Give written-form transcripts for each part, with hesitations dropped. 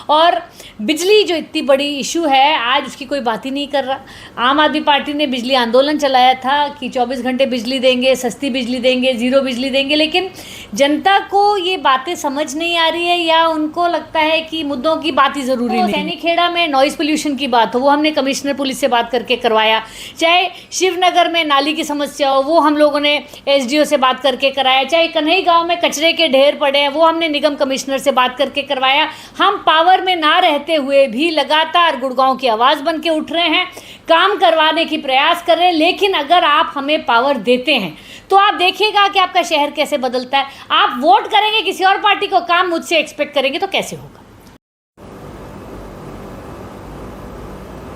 और बिजली जो इतनी बड़ी इशू है, आज उसकी कोई बात ही नहीं कर रहा। आम आदमी पार्टी ने बिजली आंदोलन चलाया था कि 24 घंटे बिजली देंगे, सस्ती बिजली देंगे, ज़ीरो बिजली देंगे, लेकिन जनता को ये बातें समझ नहीं आ रही है या उनको लगता है कि मुद्दों की बात ही ज़रूरी नहीं। सैनीखेड़ा में नॉइज़ पोल्यूशन की बात हो, वो हमने कमिश्नर पुलिस से बात करके करवाया। चाहे शिवनगर में नाली की समस्या हो, वो हम लोगों ने एसडीओ से बात करके कराया। चाहे कन्हई गांव में कचरे के ढेर पड़े हैं, वो हमने निगम कमिश्नर से बात करके करवाया। हम पावर में ना रहते हुए भी लगातार गुड़गांव की आवाज़ बन के उठ रहे हैं, काम करवाने की प्रयास कर रहे हैं। लेकिन अगर आप हमें पावर देते हैं तो आप देखिएगा कि आपका शहर कैसे बदलता है। आप वोट करेंगे किसी और पार्टी को, काम मुझसे एक्सपेक्ट करेंगे तो कैसे होगा।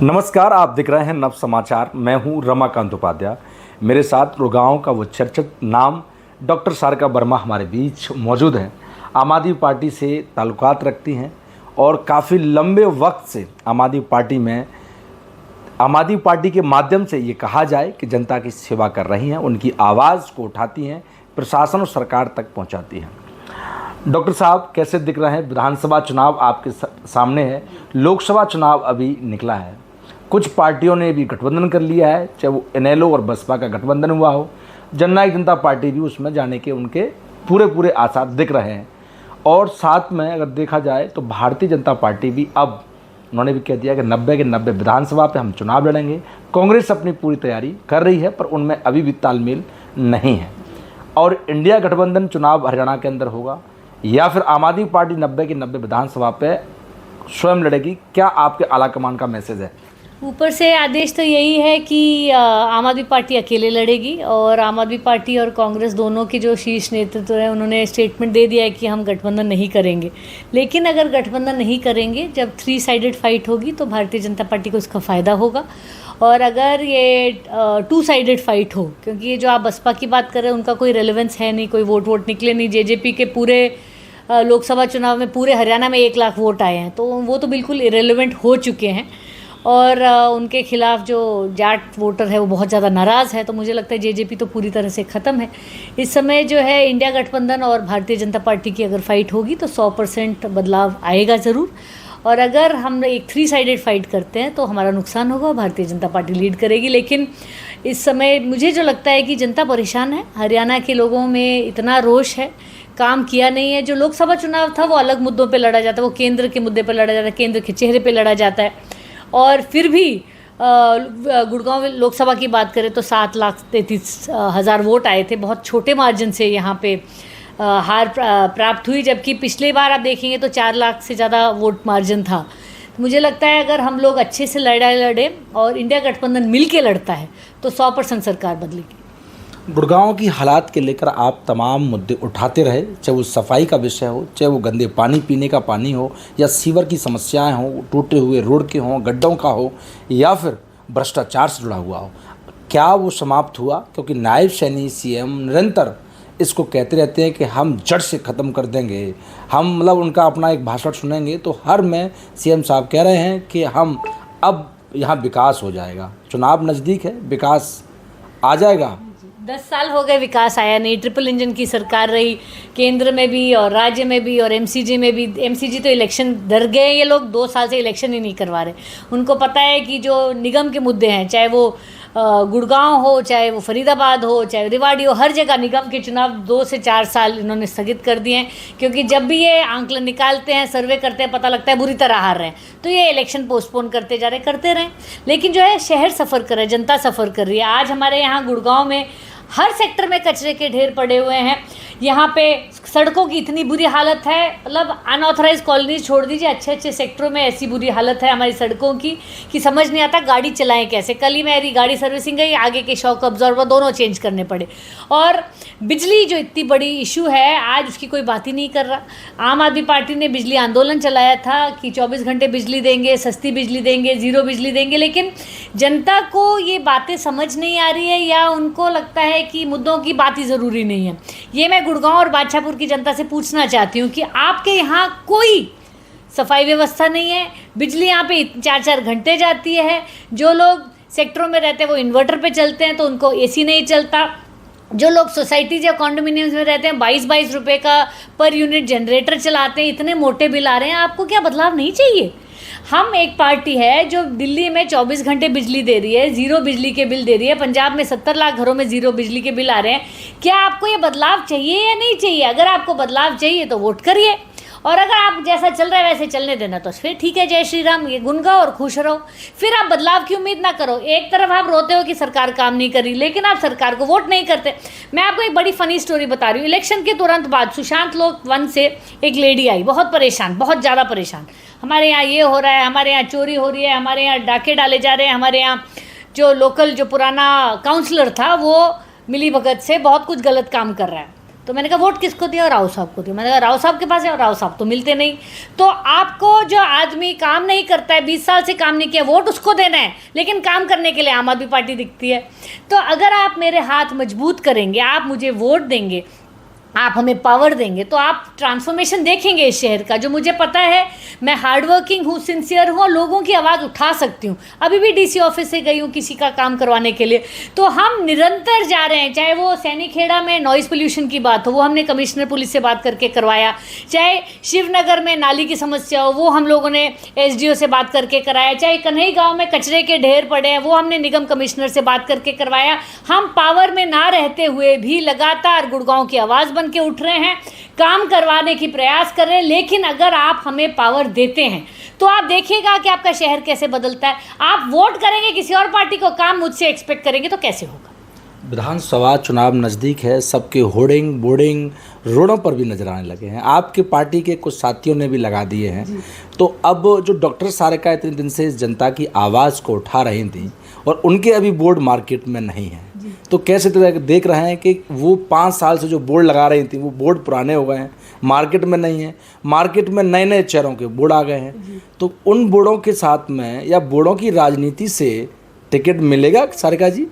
नमस्कार, आप दिख रहे हैं नव समाचार। मैं हूं रमाकांत उपाध्याय। मेरे साथ गुड़गांव का वो चर्चित नाम डॉक्टर सारिका वर्मा हमारे बीच मौजूद हैं। आम आदमी पार्टी से ताल्लुकात रखती हैं और काफ़ी लंबे वक्त से आम आदमी पार्टी के माध्यम से ये कहा जाए कि जनता की सेवा कर रही हैं, उनकी आवाज़ को उठाती हैं, प्रशासन और सरकार तक पहुंचाती हैं। डॉक्टर साहब कैसे दिख रहे हैं? विधानसभा चुनाव आपके सामने है, लोकसभा चुनाव अभी निकला है, कुछ पार्टियों ने भी गठबंधन कर लिया है, चाहे वो इनेलो और बसपा का गठबंधन हुआ हो। जननायक जनता पार्टी भी उसमें जाने के उनके पूरे आसार दिख रहे हैं। और साथ में अगर देखा जाए तो भारतीय जनता पार्टी भी अब उन्होंने भी कह दिया कि 90 के 90 विधानसभा पे हम चुनाव लड़ेंगे। कांग्रेस अपनी पूरी तैयारी कर रही है, पर उनमें अभी भी तालमेल नहीं है। और इंडिया गठबंधन चुनाव हरियाणा के अंदर होगा या फिर आम आदमी पार्टी 90 के 90 विधानसभा पे स्वयं लड़ेगी, क्या आपके आलाकमान का मैसेज है? ऊपर से आदेश तो यही है कि आम आदमी पार्टी अकेले लड़ेगी और आम आदमी पार्टी और कांग्रेस दोनों के जो शीर्ष नेतृत्व है उन्होंने स्टेटमेंट दे दिया है कि हम गठबंधन नहीं करेंगे। लेकिन अगर गठबंधन नहीं करेंगे, जब 3 साइडेड फाइट होगी तो भारतीय जनता पार्टी को इसका फ़ायदा होगा। और अगर ये 2 साइडेड फाइट हो, क्योंकि ये जो आप बसपा की बात कर रहे हैं उनका कोई रेलेवेंस है नहीं, कोई वोट निकले नहीं। जेजेपी के पूरे लोकसभा चुनाव में पूरे हरियाणा में 1 लाख वोट आए हैं, तो वो तो बिल्कुल इरेलीवेंट हो चुके हैं। और उनके खिलाफ जो जाट वोटर है वो बहुत ज़्यादा नाराज़ है। तो मुझे लगता है जेजेपी तो पूरी तरह से ख़त्म है। इस समय जो है इंडिया गठबंधन और भारतीय जनता पार्टी की अगर फाइट होगी तो 100% बदलाव आएगा ज़रूर। और अगर हम एक 3 साइडेड फाइट करते हैं तो हमारा नुकसान होगा, भारतीय जनता पार्टी लीड करेगी। लेकिन इस समय मुझे जो लगता है कि जनता परेशान है, हरियाणा के लोगों में इतना रोष है, काम किया नहीं है। जो लोकसभा चुनाव था वो अलग मुद्दों पे लड़ा जाता है, वो केंद्र के मुद्दे पे लड़ा जाता है, केंद्र के चेहरे पे लड़ा जाता है। और फिर भी गुड़गांव लोकसभा की बात करें तो 7,33,000 वोट आए थे, बहुत छोटे मार्जिन से यहाँ पे हार प्राप्त हुई। जबकि पिछले बार आप देखेंगे तो 4 लाख से ज़्यादा वोट मार्जिन था। तो मुझे लगता है अगर हम लोग अच्छे से लड़े और इंडिया गठबंधन मिल के लड़ता है तो 100% सरकार बदलेगी। गुड़गांव की हालात के लेकर आप तमाम मुद्दे उठाते रहे, चाहे वो सफाई का विषय हो, चाहे वो गंदे पानी पीने का पानी हो, या सीवर की समस्याएं हो, टूटे हुए रोड के हों, गड्ढों का हो, या फिर भ्रष्टाचार से जुड़ा हुआ हो। क्या वो समाप्त हुआ? क्योंकि नायब सैनी सीएम निरंतर इसको कहते रहते हैं कि हम जड़ से ख़त्म कर देंगे, हम उनका अपना एक भाषण सुनेंगे तो हर में सीएम साहब कह रहे हैं कि हम अब यहाँ विकास हो जाएगा। चुनाव नज़दीक है, विकास आ जाएगा। 10 साल हो गए, विकास आया नहीं। ट्रिपल इंजन की सरकार रही, केंद्र में भी और राज्य में भी और एमसीजी में भी। एमसीजी तो इलेक्शन डर गए, ये लोग 2 साल से इलेक्शन ही नहीं करवा रहे। उनको पता है कि जो निगम के मुद्दे हैं, चाहे वो गुड़गांव हो, चाहे वो फरीदाबाद हो, चाहे रेवाड़ी हो, हर जगह निगम के चुनाव 2 से 4 साल इन्होंने स्थगित कर दिए हैं। क्योंकि जब भी ये आंकलन निकालते हैं, सर्वे करते हैं, पता लगता है बुरी तरह हार रहे हैं, तो ये इलेक्शन पोस्टपोन करते जा रहे, करते रहें। लेकिन जो है शहर सफ़र कर रहा है, जनता सफ़र कर रही है। आज हमारे यहाँ गुड़गांव में हर सेक्टर में कचरे के ढेर पड़े हुए हैं। यहाँ पे सड़कों की इतनी बुरी हालत है, अनऑथराइज कॉलोनीज छोड़ दीजिए, अच्छे सेक्टरों में ऐसी बुरी हालत है हमारी सड़कों की कि समझ नहीं आता गाड़ी चलाएं कैसे। कल ही मेरी गाड़ी सर्विसिंग गई, आगे के शॉक अब्जॉर्वर दोनों चेंज करने पड़े। और बिजली जो इतनी बड़ी इशू है, आज उसकी कोई बात ही नहीं कर रहा। आम आदमी पार्टी ने बिजली आंदोलन चलाया था कि 24 घंटे बिजली देंगे, सस्ती बिजली देंगे, ज़ीरो बिजली देंगे। लेकिन जनता को ये बातें समझ नहीं आ रही है या उनको लगता है कि मुद्दों की बात ही ज़रूरी नहीं है। ये मैं गुड़गांव और बादशाहपुर की जनता से पूछना चाहती हूँ कि आपके यहाँ कोई सफाई व्यवस्था नहीं है, बिजली यहाँ पे 4-4 घंटे जाती है। जो लोग सेक्टरों में रहते हैं वो इन्वर्टर पे चलते हैं तो उनको एसी नहीं चलता, जो लोग सोसाइटीज या कॉन्डोमिनियम्स में रहते हैं 22-22 रुपए का पर यूनिट जनरेटर चलाते हैं, इतने मोटे बिल आ रहे हैं, आपको क्या बदलाव नहीं चाहिए? हम एक पार्टी है जो दिल्ली में 24 घंटे बिजली दे रही है, ज़ीरो बिजली के बिल दे रही है, पंजाब में 70 लाख घरों में ज़ीरो बिजली के बिल आ रहे हैं। क्या आपको ये बदलाव चाहिए या नहीं चाहिए? अगर आपको बदलाव चाहिए तो वोट करिए, और अगर आप जैसा चल रहा है वैसे चलने देना तो फिर ठीक है, जय श्री राम, ये गुन गाओ और खुश रहो। फिर आप बदलाव की उम्मीद ना करो। एक तरफ आप रोते हो कि सरकार काम नहीं कर रही, लेकिन आप सरकार को वोट नहीं करते। मैं आपको एक बड़ी फनी स्टोरी बता रही हूँ। इलेक्शन के तुरंत बाद सुशांत लोक वन से एक लेडी आई, बहुत परेशान, बहुत ज़्यादा परेशान। हमारे यहाँ ये हो रहा है, हमारे यहाँ चोरी हो रही है, हमारे यहाँ डाके डाले जा रहे हैं, हमारे यहाँ जो लोकल जो पुराना काउंसलर था वो मिली भगत से बहुत कुछ गलत काम कर रहा है। तो मैंने कहा वोट किसको दिया? राव साहब को दिया। मैंने कहा राव साहब के पास है, और राव साहब तो मिलते नहीं। तो आपको जो आदमी काम नहीं करता है, 20 साल से काम नहीं किया, वोट उसको देना है, लेकिन काम करने के लिए आम आदमी पार्टी दिखती है। तो अगर आप मेरे हाथ मजबूत करेंगे, आप मुझे वोट देंगे, आप हमें पावर देंगे, तो आप ट्रांसफॉर्मेशन देखेंगे इस शहर का। जो मुझे पता है, मैं हार्डवर्किंग हूँ, सिंसियर हूँ, और लोगों की आवाज़ उठा सकती हूँ। अभी भी डीसी ऑफिस से गई हूँ किसी का काम करवाने के लिए। तो हम निरंतर जा रहे हैं, चाहे वो सैनिखेड़ा में नॉइज़ पोल्यूशन की बात हो, वो हमने कमिश्नर पुलिस से बात करके करवाया, चाहे शिवनगर में नाली की समस्या हो, वो हम लोगों ने एसडीओ से बात करके कराया, चाहे कन्हई गाँव में कचरे के ढेर पड़े हैं, वो हमने निगम कमिश्नर से बात करके करवाया। हम पावर में ना रहते हुए भी लगातार गुड़गांव की आवाज़ के उठ रहे हैं, काम करवाने की प्रयास कर रहे हैं। लेकिन अगर आप हमें पावर देते हैं तो आप देखिएगा कि आपका शहर कैसे बदलता है। आप वोट करेंगे किसी और पार्टी को, काम मुझसे एक्सपेक्ट करेंगे तो कैसे होगा? विधानसभा चुनाव नज़दीक है, सबके होर्डिंग बोर्डिंग रोडों पर भी नजर आने लगे हैं। आपके पार्टी के कुछ साथियों ने भी लगा दिए हैं। तो अब जो डॉक्टर सारिका इतने दिन से इस जनता की आवाज़ को उठा रही थी, और उनके अभी बोर्ड मार्केट में नहीं है, तो कैसे देख रहे हैं कि वो 5 साल से जो बोर्ड लगा रही थी वो बोर्ड पुराने हो गए हैं, मार्केट में नहीं है, मार्केट में नए नए चेहरों के बोर्ड आ गए हैं। तो उन बोर्डों के साथ में या बोर्डों की राजनीति से टिकट मिलेगा सारिका जी?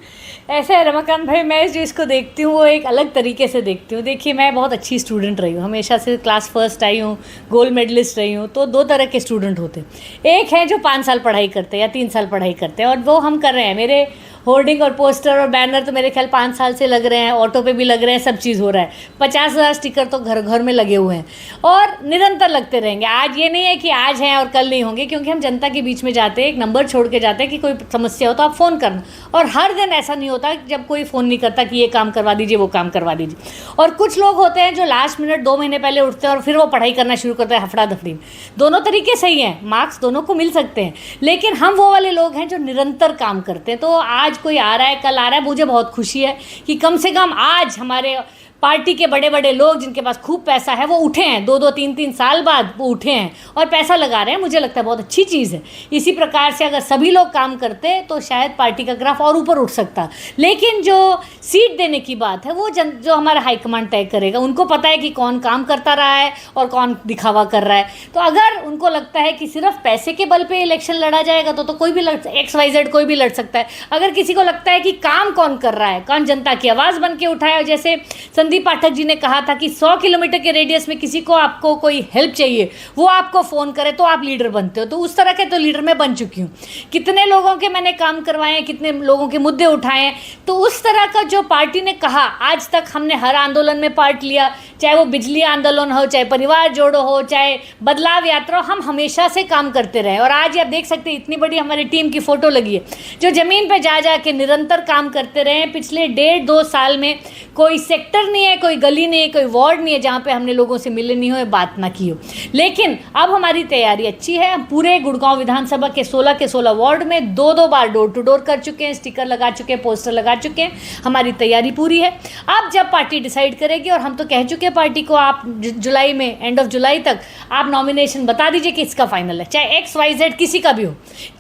ऐसा है रमाकांत भाई, मैं जो इसको देखती हूँ वो एक अलग तरीके से देखती हूँ। देखिए, मैं बहुत अच्छी स्टूडेंट रही हूँ, हमेशा से क्लास फर्स्ट आई हूँ, गोल्ड मेडलिस्ट रही हूँ। तो 2 तरह के स्टूडेंट होते हैं। एक है जो 5 साल पढ़ाई करते हैं या 3 साल पढ़ाई करते हैं, और वो हम कर रहे हैं। मेरे होर्डिंग और पोस्टर और बैनर तो मेरे ख्याल 5 साल से लग रहे हैं, ऑटो पे भी लग रहे हैं, सब चीज़ हो रहा है। 50,000 स्टिकर तो घर घर में लगे हुए हैं, और निरंतर लगते रहेंगे। आज ये नहीं है कि आज हैं और कल नहीं होंगे, क्योंकि हम जनता के बीच में जाते हैं, एक नंबर छोड़ के जाते हैं कि कोई समस्या हो तो आप फ़ोन करना। और हर दिन ऐसा नहीं होता जब कोई फ़ोन नहीं करता कि ये काम करवा दीजिए, वो काम करवा दीजिए। और कुछ लोग होते हैं जो लास्ट मिनट 2 महीने पहले उठते हैं और फिर वो पढ़ाई करना शुरू करते हैं हफड़ा दफड़ी में। दोनों तरीके सही हैं, मार्क्स दोनों को मिल सकते हैं, लेकिन हम वो वाले लोग हैं जो निरंतर काम करते हैं। तो आज कोई आ रहा है, कल आ रहा है, मुझे बहुत खुशी है कि कम से कम आज हमारे पार्टी के बड़े बड़े लोग जिनके पास खूब पैसा है वो उठे हैं, 2-2 3-3 साल बाद वो उठे हैं और पैसा लगा रहे हैं। मुझे लगता है बहुत अच्छी चीज़ है। इसी प्रकार से अगर सभी लोग काम करते तो शायद पार्टी का ग्राफ और ऊपर उठ सकता। लेकिन जो सीट देने की बात है वो जो हमारा हाईकमांड तय करेगा। उनको पता है कि कौन काम करता रहा है और कौन दिखावा कर रहा है। तो अगर उनको लगता है कि सिर्फ पैसे के बल पे इलेक्शन लड़ा जाएगा तो कोई भी XYZ कोई भी लड़ सकता है। अगर किसी को लगता है कि काम कौन कर रहा है, कौन जनता की आवाज़ बन के उठाया, जैसे संदीप पाठक जी ने कहा था कि 100 किलोमीटर के रेडियस में किसी को आपको कोई हेल्प चाहिए, वो आपको फ़ोन करे तो आप लीडर बनते हो। तो उस तरह के तो लीडर मैं बन चुकी हूँ। कितने लोगों के मैंने काम करवाए हैं, कितने लोगों के मुद्दे उठाए हैं। तो उस तरह का जो पार्टी ने कहा, आज तक हमने हर आंदोलन में पार्ट लिया, चाहे वो बिजली आंदोलन हो, चाहे परिवार जोड़ो हो, चाहे बदलाव यात्रा, हम हमेशा से काम करते रहे। और आज आप देख सकते हैं इतनी बड़ी हमारी टीम की फ़ोटो लगी है जो ज़मीन पर जा के निरंतर काम करते रहे। पिछले 1.5-2 साल में कोई सेक्टर नहीं है, कोई गली नहीं है, कोई वार्ड नहीं है जहाँ पे हमने लोगों से मिले नहीं हो, बात ना की हो। लेकिन अब हमारी तैयारी अच्छी है। हम पूरे गुड़गांव विधानसभा के 16 के 16 वार्ड में 2-2 बार डोर टू डोर कर चुके हैं, स्टिकर लगा चुके हैं, पोस्टर लगा चुके हैं। हमारी तैयारी पूरी है। अब जब पार्टी डिसाइड करेगी, और हम तो कह चुके हैं पार्टी को, आप जुलाई में, एंड ऑफ जुलाई तक आप नॉमिनेशन बता दीजिए कि इसका फाइनल है, चाहे XYZ किसी का भी हो,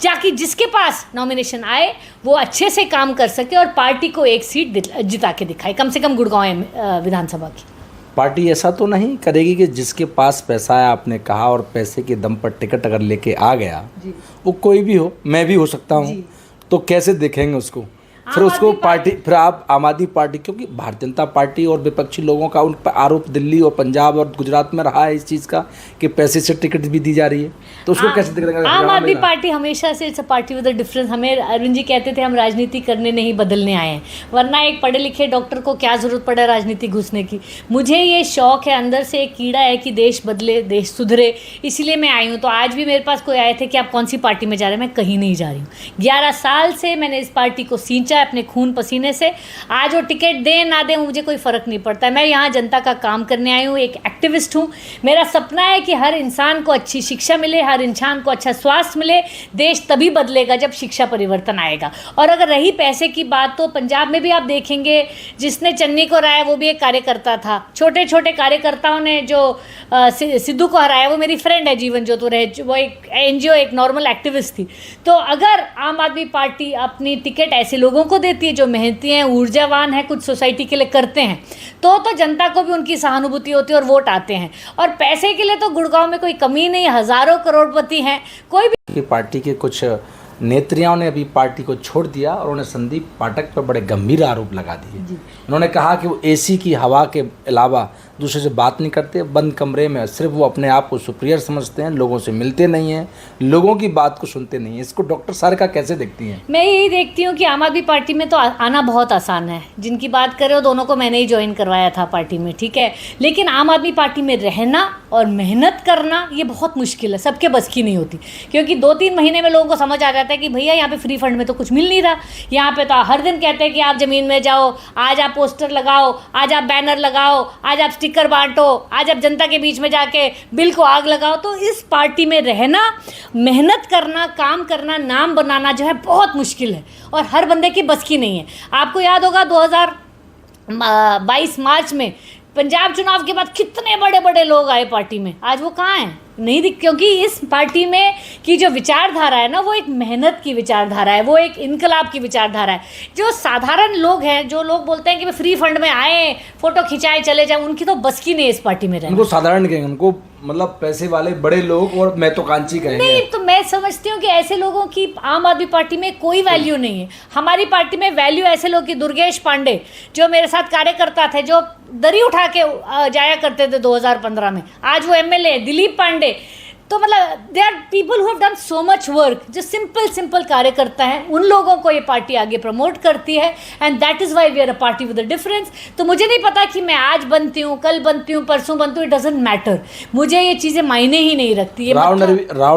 ताकि जिसके पास नॉमिनेशन आए वो अच्छे से काम कर सके और पार्टी को एक सीट जिता के दिखाए, कम से कम गुड़गांव विधानसभा की। पार्टी ऐसा तो नहीं करेगी कि जिसके पास पैसा है, आपने कहा, और पैसे के दम पर टिकट अगर लेके आ गया, वो कोई भी हो, मैं भी हो सकता हूँ, तो कैसे देखेंगे उसको? फिर उसको पार्टी, फिर आप आम आदमी पार्टी, क्योंकि भारतीय जनता पार्टी और विपक्षी लोगों का उन पर आरोप दिल्ली और पंजाब और गुजरात में रहा है इस चीज़ का कि पैसे से टिकट भी दी जा रही है, तो उसको कैसे दिख रहा है? आम आदमी पार्टी हमेशा से it's a party with a difference. हमें अरविंद जी कहते थे हम राजनीति करने नहीं बदलने आए हैं, वरना एक पढ़े लिखे डॉक्टर को क्या जरूरत पड़े राजनीति घुसने की। मुझे ये शौक है, अंदर से एक कीड़ा है कि देश बदले, देश सुधरे, इसीलिए मैं आई हूँ। तो आज भी मेरे पास कोई आए थे कि आप कौन सी पार्टी में जा रहे हैं, मैं कहीं नहीं जा रही हूँ। 11 साल से मैंने इस पार्टी को सींचा है अपने खून पसीने से। आज वो टिकट दें ना दें मुझे कोई फ़र्क नहीं पड़ता। मैं यहाँ जनता का काम करने आई हूँ, एक एक्टिविस्ट हूँ। मेरा सपना है कि हर इंसान को अच्छी शिक्षा मिले, हर इंसान को अच्छा स्वास्थ्य मिले। देश तभी बदलेगा जब शिक्षा परिवर्तन आएगा। और अगर रही पैसे की बात, तो पंजाब में भी आप देखेंगे जिसने चन्नी को हराया वो भी एक कार्यकर्ता था। छोटे छोटे कार्यकर्ताओं ने जो सिद्धू को हराया वो मेरी फ्रेंड है जीवन ज्योति रहे, वो एक NGO, एक नॉर्मल एक्टिविस्ट थी। तो अगर आम आदमी पार्टी अपनी टिकट ऐसे लोगों को देती है जो मेहनती हैं, ऊर्जावान हैं, कुछ सोसाइटी के लिए करते हैं, तो जनता को भी उनकी सहानुभूति होती है और वोट आते हैं। और पैसे के लिए तो गुड़गांव में कोई कमी नहीं, हज़ारों करोड़पति हैं। कोई भी पार्टी के कुछ नेत्रियों ने अभी पार्टी को छोड़ दिया और उन्होंने संदीप पाठक पर बड़े गंभीर आरोप लगा दिए। उन्होंने कहा कि वो AC की हवा के अलावा दूसरे से बात नहीं करते, बंद कमरे में सिर्फ वो अपने आप को सुपीरियर समझते हैं, लोगों से मिलते नहीं हैं, लोगों की बात को सुनते नहीं हैं। इसको डॉक्टर सारिका कैसे देखती हैं? मैं यही देखती हूँ कि आम आदमी पार्टी में तो आना बहुत आसान है। जिनकी बात कर रहे हो दोनों को मैंने ही ज्वाइन करवाया था पार्टी में, ठीक है। लेकिन आम आदमी पार्टी में रहना और मेहनत करना ये बहुत मुश्किल है, सबके बस की नहीं होती। क्योंकि 2-3 महीने में लोगों को समझ आ जाता है कि भैया यहाँ पे फ्री फंड में तो कुछ मिल नहीं रहा। यहाँ पे तो हर दिन कहते हैं कि आप ज़मीन में जाओ, आज आप पोस्टर लगाओ, आज आप बैनर लगाओ, आज आप स्टिकर बांटो, आज आप जनता के बीच में जाके बिल को आग लगाओ। तो इस पार्टी में रहना, मेहनत करना, काम करना, नाम बनाना जो है बहुत मुश्किल है और हर बंदे की बस की नहीं है। आपको याद होगा 2022 मार्च में पंजाब चुनाव के बाद कितने बड़े बड़े लोग आए पार्टी में, आज वो कहाँ हैं? नहीं दिख। क्योंकि इस पार्टी में की जो विचारधारा है ना, वो एक मेहनत की विचारधारा है, वो एक इनकलाब की विचारधारा है। जो साधारण लोग हैं, जो लोग बोलते हैं कि वे फ्री फंड में आए, फोटो खिंचाए चले जाए, उनकी तो बस की नहीं है इस पार्टी में रहना। उनको साधारण कहेंगे, उनको मतलब पैसे वाले बड़े लोग और महत्वाकांक्षी कहेंगे। नहीं, तो मैं समझती हूँ कि ऐसे लोगों की आम आदमी पार्टी में कोई वैल्यू नहीं है। हमारी पार्टी में वैल्यू ऐसे लोग की, दुर्गेश पांडे जो मेरे साथ कार्यकर्ता थे, जो दरी उठा के जाया करते थे 2015 में, आज वो MLA, दिलीप पांडे। तो मतलब they are people who have done so much work, जो सिंपल कार्यकर्ता हैं, उन लोगों को ये पार्टी आगे प्रमोट करती है। And that is why we are a party with a difference. तो मुझे नहीं पता कि मैं आज बनती हूँ, कल बनती हूँ, परसों बनती हूँ, इट डजेंट मैटर। मुझे ये चीज़ें मायने ही नहीं रखती है। राव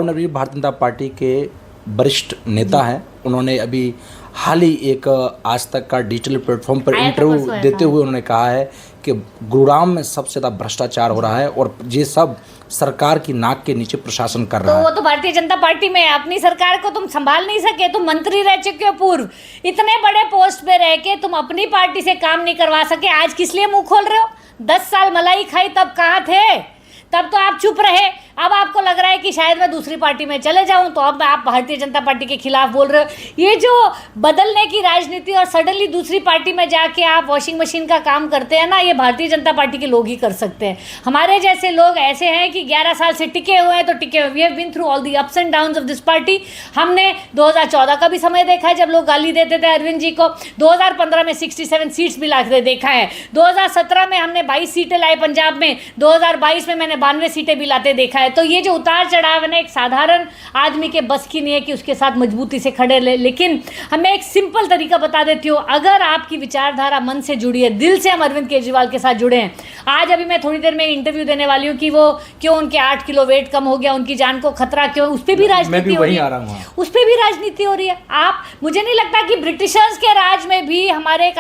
नरवीर भारतीय जनता पार्टी के वरिष्ठ नेता हैं। उन्होंने अभी हाल ही एक आज तक का डिजिटल प्लेटफॉर्म पर इंटरव्यू देते हुए उन्होंने कहा है कि गुरुग्राम में सबसे ज़्यादा भ्रष्टाचार हो रहा है और ये सब सरकार की नाक के नीचे प्रशासन कर रहा है। तो वो तो भारतीय जनता पार्टी में है, अपनी सरकार को तुम संभाल नहीं सके। तुम मंत्री रह चुके हो पूर्व, इतने बड़े पोस्ट पे रह के तुम अपनी पार्टी से काम नहीं करवा सके। आज किस लिए मुंह खोल रहे हो? 10 साल मलाई खाई तब कहाँ थे? तब तो आप चुप रहे। अब आपको लग रहा है कि शायद मैं दूसरी पार्टी में चले जाऊं, तो अब आप भारतीय जनता पार्टी के खिलाफ बोल रहे हो। ये जो बदलने की राजनीति और सडनली दूसरी पार्टी में जाके आप वॉशिंग मशीन का काम करते हैं ना, ये भारतीय जनता पार्टी के लोग ही कर सकते हैं। हमारे जैसे लोग ऐसे हैं कि 11 साल से टिके हुए हैं, तो टिके हुए। We have been through all the ups and downs of this party. हमने 2014 का भी समय देखा है जब लोग गाली देते थे अरविंद जी को। 2015 में 67 सीट्स भी लाते देखा है। 2017 में हमने 22 सीटें लाई पंजाब में। 2022 में मैंने 92 सीटें भी लाते देखा है। तो ये जो उतार चढ़ाव है ना, एक साधारण आदमी के बस की नहीं है कि उसके साथ मजबूती से खड़े रहे। लेकिन हमें एक सिंपल तरीका बता देती हूँ, अगर आपकी विचारधारा मन से जुड़ी है, दिल से हम अरविंद केजरीवाल के साथ जुड़े हैं। आज अभी मैं थोड़ी देर में इंटरव्यू देने वाली हूँ कि वो क्यों उनके 8 किलो वेट कम हो गया, उनकी जान को खतरा क्यों, उस पर भी राजनीति हो रही है। उस पर भी राजनीति हो रही है। आप, मुझे नहीं लगता कि ब्रिटिशर्स के राज में भी हमारे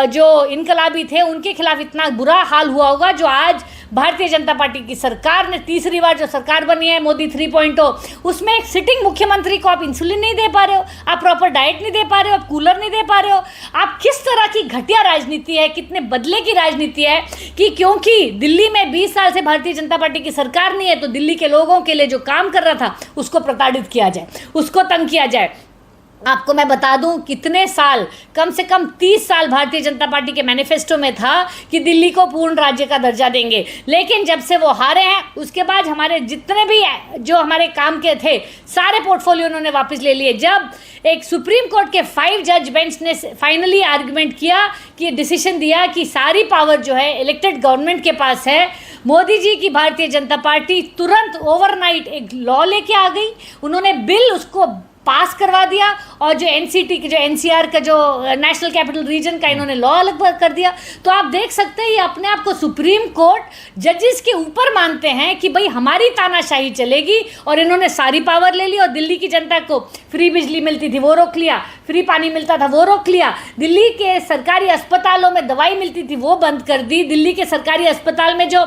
जो इनकलाबी थे उनके खिलाफ इतना बुरा हाल हुआ होगा जो आज भारतीय जनता पार्टी की सरकार ने, तीसरी बार जो सरकार बनी है मोदी 3.0, उसमें एक सिटिंग मुख्यमंत्री को आप इंसुलिन नहीं दे पा रहे हो, आप प्रॉपर डाइट नहीं दे पा रहे हो, आप कूलर नहीं दे पा रहे हो। आप किस तरह की घटिया राजनीति है, कितने बदले की राजनीति है कि क्योंकि दिल्ली में 20 साल से भारतीय जनता पार्टी की सरकार नहीं है, तो दिल्ली के लोगों के लिए जो काम कर रहा था उसको प्रताड़ित किया जाए, उसको तंग किया जाए। आपको मैं बता दूं कितने साल, कम से कम 30 साल भारतीय जनता पार्टी के मैनिफेस्टो में था कि दिल्ली को पूर्ण राज्य का दर्जा देंगे, लेकिन जब से वो हारे हैं उसके बाद हमारे जितने भी जो हमारे काम के थे सारे पोर्टफोलियो उन्होंने वापस ले लिए। जब एक सुप्रीम कोर्ट के 5 जज बेंच ने फाइनली आर्गुमेंट किया कि डिसीजन दिया कि सारी पावर जो है इलेक्टेड गवर्नमेंट के पास है, मोदी जी की भारतीय जनता पार्टी तुरंत ओवरनाइट एक लॉ लेके आ गई, उन्होंने बिल उसको पास करवा दिया और जो एनसीटी जो एनसीआर का जो नेशनल कैपिटल रीजन का इन्होंने लॉ अलग कर दिया। तो आप देख सकते हैं ये अपने आप को सुप्रीम कोर्ट जजेस के ऊपर मानते हैं कि भाई हमारी तानाशाही चलेगी, और इन्होंने सारी पावर ले ली और दिल्ली की जनता को फ्री बिजली मिलती थी वो रोक लिया, फ्री पानी मिलता था वो रोक लिया, दिल्ली के सरकारी अस्पतालों में दवाई मिलती थी वो बंद कर दी, दिल्ली के सरकारी अस्पताल में जो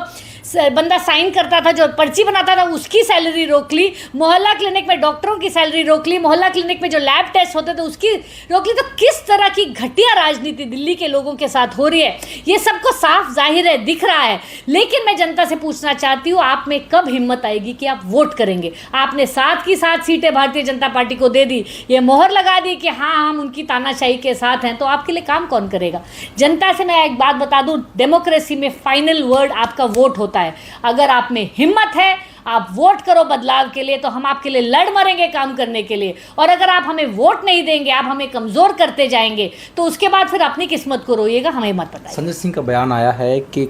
बंदा साइन करता था, जो पर्ची बनाता था, उसकी सैलरी रोक ली, मोहल्ला क्लिनिक में डॉक्टरों की सैलरी रोक ली, मोहल्ला क्लिनिक में जो लैब टेस्ट होते थे उसकी रोक ली। तो किस तरह की घटिया राजनीति दिल्ली के लोगों के साथ हो रही है ये सबको साफ जाहिर है, दिख रहा है। लेकिन मैं जनता से पूछना चाहती हूँ, आप में कब हिम्मत आएगी कि आप वोट करेंगे? आपने 7 की 7 सीटें भारतीय जनता पार्टी को दे दी, ये मोहर लगा दी कि हाँ हम उनकी तानाशाही के साथ हैं, तो आपके लिए काम कौन करेगा? जनता से मैं एक बात बता दूं, डेमोक्रेसी में फाइनल वर्ड आपका वोट होता है। अगर आप में हिम्मत है आप वोट करो बदलाव के लिए, तो हम आपके लिए लड़ मरेंगे काम करने के लिए, और अगर आप हमें वोट नहीं देंगे, आप हमें कमजोर करते जाएंगे, तो उसके बाद फिर अपनी किस्मत को रोइएगा, हमें मत पता। संजय सिंह का बयान आया है कि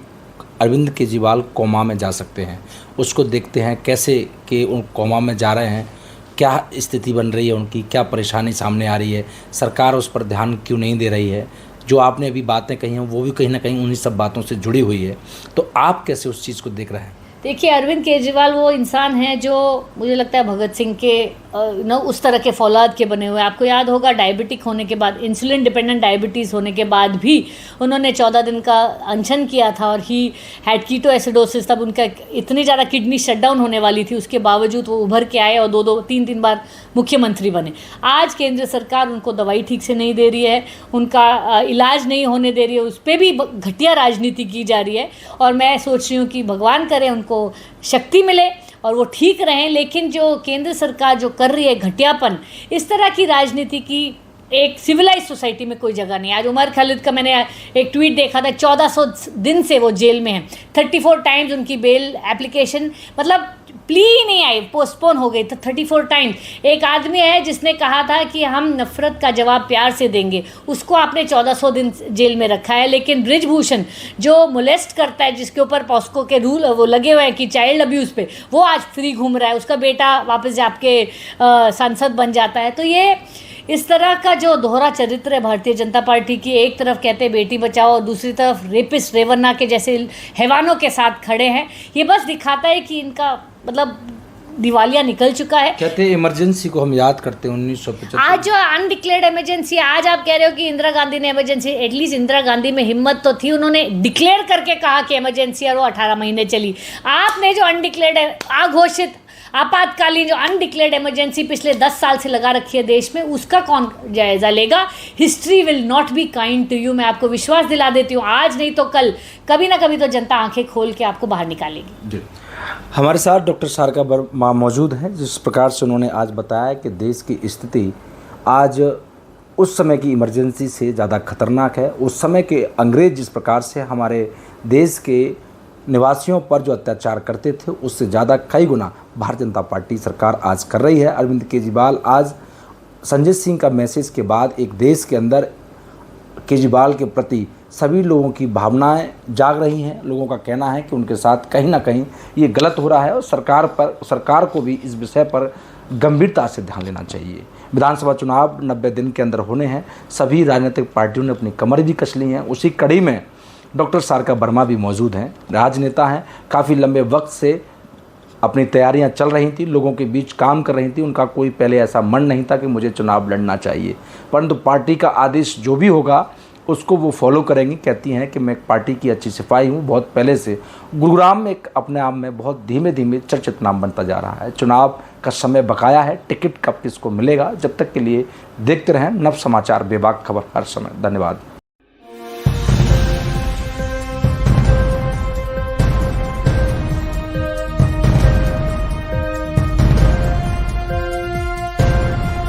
अरविंद केजरीवाल कोमा में जा सकते हैं, उसको देखते हैं कैसे कि उन कोमा में जा रहे हैं, क्या स्थिति बन रही है उनकी, क्या परेशानी सामने आ रही है, सरकार उस पर ध्यान क्यों नहीं दे रही है। जो आपने अभी बातें कही हैं वो भी कहीं ना कहीं उन्हीं सब बातों से जुड़ी हुई है, तो आप कैसे उस चीज़ को देख रहे हैं? देखिए, अरविंद केजरीवाल वो इंसान हैं जो मुझे लगता है भगत सिंह के उस तरह के फौलाद के बने हुए। आपको याद होगा डायबिटिक होने के बाद, इंसुलिन डिपेंडेंट डायबिटीज़ होने के बाद भी उन्होंने 14 दिन का अनशन किया था, और ही हैड कीटो एसिडोसिस। तब उनका इतनी ज़्यादा किडनी शटडाउन होने वाली थी, उसके बावजूद वो उभर के आए और 2-3 बार मुख्यमंत्री बने। आज केंद्र सरकार उनको दवाई ठीक से नहीं दे रही है, उनका इलाज नहीं होने दे रही है, उस पर भी घटिया राजनीति की जा रही है। और मैं सोच रही हूँ कि भगवान करे उनको शक्ति मिले और वो ठीक रहें। लेकिन जो केंद्र सरकार जो कर रही है घटियापन, इस तरह की राजनीति की एक सिविलाइज सोसाइटी में कोई जगह नहीं है। आज उमर खालिद का मैंने एक ट्वीट देखा था, 1400 दिन से वो जेल में हैं, 34 टाइम्स उनकी बेल एप्लीकेशन, मतलब प्ली ही नहीं आई, पोस्टपोन हो गई। तो 34 टाइम एक आदमी है जिसने कहा था कि हम नफरत का जवाब प्यार से देंगे, उसको आपने 1400 दिन जेल में रखा है। लेकिन बृजभूषण जो मोलेस्ट करता है, जिसके ऊपर पॉस्को के रूल वो लगे हुए हैं कि चाइल्ड अब्यूज़ पे, वो आज फ्री घूम रहा है, उसका बेटा वापस आपके सांसद बन जाता है। तो ये इस तरह का जो दोहरा चरित्र है भारतीय जनता पार्टी की, एक तरफ कहते हैं बेटी बचाओ और दूसरी तरफ रेपिस्ट रेवन्ना के जैसे हैवानों के साथ खड़े हैं, ये बस दिखाता है कि इनका मतलब दिवालिया निकल चुका है। कहते हैं इमरजेंसी को हम याद करते हैं 1975। आज जो अनडिक्लेयर्ड इमरजेंसी, आज आप कह रहे हो कि इंदिरा गांधी ने इमरजेंसी, एटलीस्ट इंदिरा गांधी में हिम्मत तो थी, उन्होंने डिक्लेयर करके कहा कि इमरजेंसी, और वो 18 महीने चली। आपने जो अनडिक्लेयर्ड अघोषित आपातकालीन जो अनडिक्लेयर्ड इमरजेंसी पिछले 10 साल से लगा रखी है देश में, उसका कौन जायज़ा लेगा? History will not be kind to you. मैं आपको विश्वास दिला देती हूँ, आज नहीं तो कल, कभी ना कभी तो जनता आंखें खोल के आपको बाहर निकालेगी। हमारे साथ डॉक्टर सारिका वर्मा मौजूद हैं, जिस प्रकार से उन्होंने आज बताया कि देश की स्थिति आज उस समय की इमरजेंसी से ज़्यादा खतरनाक है। उस समय के अंग्रेज़ जिस प्रकार से हमारे देश के निवासियों पर जो अत्याचार करते थे, उससे ज़्यादा कई गुना भारतीय जनता पार्टी सरकार आज कर रही है। अरविंद केजरीवाल आज संजय सिंह का मैसेज के बाद एक देश के अंदर केजरीवाल के प्रति सभी लोगों की भावनाएं जाग रही हैं। लोगों का कहना है कि उनके साथ कहीं ना कहीं ये गलत हो रहा है, और सरकार को भी इस विषय पर गंभीरता से ध्यान लेना चाहिए। विधानसभा चुनाव 90 दिन के अंदर होने हैं, सभी राजनीतिक पार्टियों ने अपनी कमर भी कस ली हैं। उसी कड़ी में डॉक्टर सारिका वर्मा भी मौजूद हैं, राजनेता हैं, काफ़ी लंबे वक्त से अपनी तैयारियां चल रही थी, लोगों के बीच काम कर रही थी। उनका कोई पहले ऐसा मन नहीं था कि मुझे चुनाव लड़ना चाहिए, परंतु पार्टी का आदेश जो भी होगा उसको वो फॉलो करेंगी। कहती हैं कि मैं एक पार्टी की अच्छी सिपाही हूँ, बहुत पहले से गुरुग्राम में एक अपने आप में बहुत धीमे धीमे चर्चित नाम बनता जा रहा है। चुनाव का समय बकाया है, टिकट कब किसको मिलेगा, जब तक के लिए देखते रहें नव समाचार, बेबाक खबर हर समय। धन्यवाद।